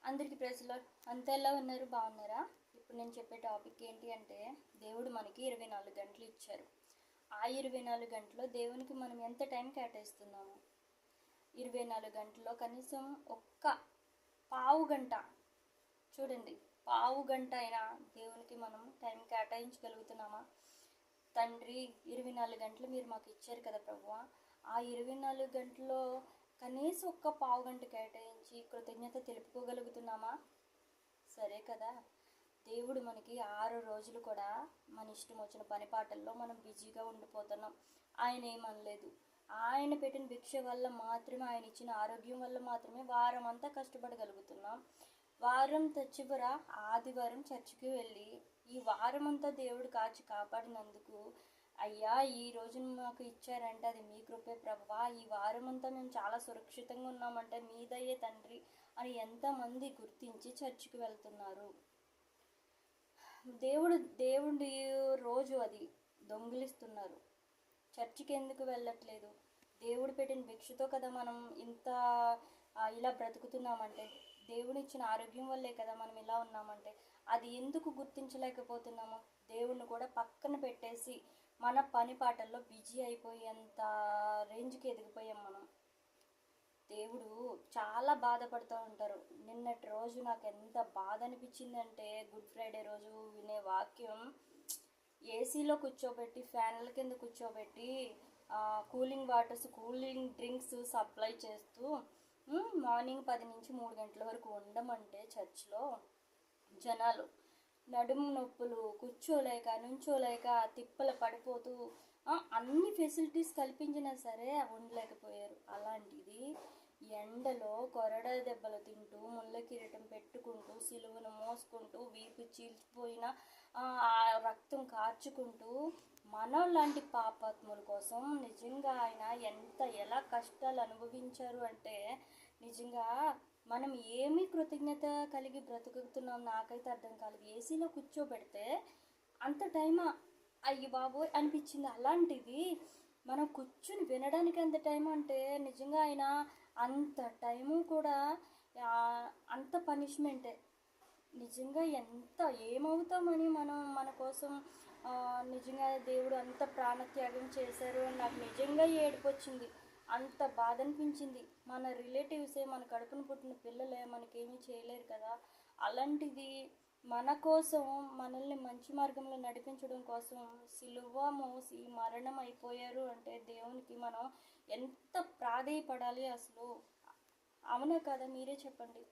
అందరికీ praise lord. అంతా ఎలా ఉన్నారు? బాగున్నారా? ఇప్పుడు నేను చెప్పే టాపిక్ ఏంటి అంటే, దేవుడు మనకి 24 గంటలు ఇచ్చారు. ఆ 24 గంటలో దేవునికి మనం ఎంత టైం కేటాయిస్తున్నాము? 24 గంటల్లో కనీసం ఒక్క పావు గంట, చూడండి, పావు గంట అయినా దేవునికి మనం టైం కేటాయించగలుగుతున్నామా? తండ్రి, 24 గంటలు మీరు మాకు ఇచ్చారు కదా ప్రభువా, ఆ 24 గంటల్లో కనీసం ఒక్క పావు గంట కేటాయించి కృతజ్ఞత తెలుపుకోగలుగుతున్నామా? సరే కదా. దేవుడు మనకి 6 రోజులు కూడా మన ఇష్టం వచ్చిన పని పాటల్లో మనం బిజీగా ఉండిపోతున్నాం. ఆయన ఏమనలేదు. ఆయన పెట్టిన భిక్ష వల్ల మాత్రమే, ఆయన ఇచ్చిన ఆరోగ్యం వల్ల మాత్రమే వారం అంతా కష్టపడగలుగుతున్నాం. వారం చివర ఆదివారం చర్చికి వెళ్ళి ఈ వారం అంతా దేవుడు కాచి కాపాడినందుకు, అయ్యా ఈ రోజు మాకు ఇచ్చారంటే అది మీ కృపే ప్రభువా, ఈ వారం అంతా మేము చాలా సురక్షితంగా ఉన్నామంటే మీ దయే తండ్రి అని ఎంతమంది గుర్తించి చర్చికి వెళ్తున్నారు. దేవుడి రోజు అది దొంగిలిస్తున్నారు. చర్చికి ఎందుకు వెళ్ళట్లేదు? దేవుడు పెట్టిన భిక్షతో కదా మనం ఇంత ఇలా బ్రతుకుతున్నామంటే, దేవుడు ఇచ్చిన ఆరోగ్యం వల్లే కదా మనం ఇలా ఉన్నామంటే, అది ఎందుకు గుర్తించలేకపోతున్నాము? దేవుడిని కూడా పక్కన పెట్టేసి మన పని పాటల్లో బిజీ అయిపోయేంత రేంజ్కి ఎదిగిపోయాం మనం. దేవుడు చాలా బాధపడుతూ ఉంటారు. నిన్నటి రోజు నాకు ఎంత బాధ అనిపించిందంటే, గుడ్ ఫ్రైడే రోజు వినే వాక్యం, ఏసీలో కూర్చోబెట్టి ఫ్యాన్ల కింద కూర్చోబెట్టి cooling waters, cooling drinks supply చేస్తూ మార్నింగ్ 10 నుంచి 3 గంటల వరకు ఉండమంటే చర్చ్లో జనాలు నడుము నొప్పులు, కూర్చోలేక నుంచోలేక తిప్పలు పడిపోతూ అన్ని ఫెసిలిటీస్ కల్పించినా సరే ఉండలేకపోయారు. అలాంటిది ఎండలో కొరడ దెబ్బలు తింటూ, ముళ్ళ కిరీటం పెట్టుకుంటూ, సిలువను మోసుకుంటూ, వీపు చీల్చిపోయిన రక్తం కార్చుకుంటూ మనలాంటి పాపాత్ముల కోసం నిజంగా ఆయన ఎలా కష్టాలు అనుభవించారు అంటే, నిజంగా మనం ఏమీ కృతజ్ఞత కలిగి బ్రతుకుతున్నాం నాకైతే అర్థం కాలేదు. ఏసీలో కూర్చోబెడితే అంత టైమా అయ్యి బాబోయ్ అనిపించింది. అలాంటిది మనం కూర్చుని వినడానికి ఎంత టైం అంటే, నిజంగా ఆయన అంత టైము కూడా అంత పనిష్మెంటే. నిజంగా ఏమవుతామని మనం మన కోసం నిజంగా దేవుడు అంత ప్రాణత్యాగం చేశారు అని నాకు నిజంగా ఏడుపు వచ్చింది. అంత బాధ అనిపించింది. మన రిలేటివ్సే, మన కడుపున పుట్టిన పిల్లలే మనకేమీ చేయలేరు కదా. అలాంటిది మన కోసం, మనల్ని మంచి మార్గంలో నడిపించడం కోసం సిలువ మోసి మరణం అయిపోయారు అంటే దేవునికి మనం ఎంత ప్రాధేయపడాలి అసలు. అవునా కదా? మీరే చెప్పండి.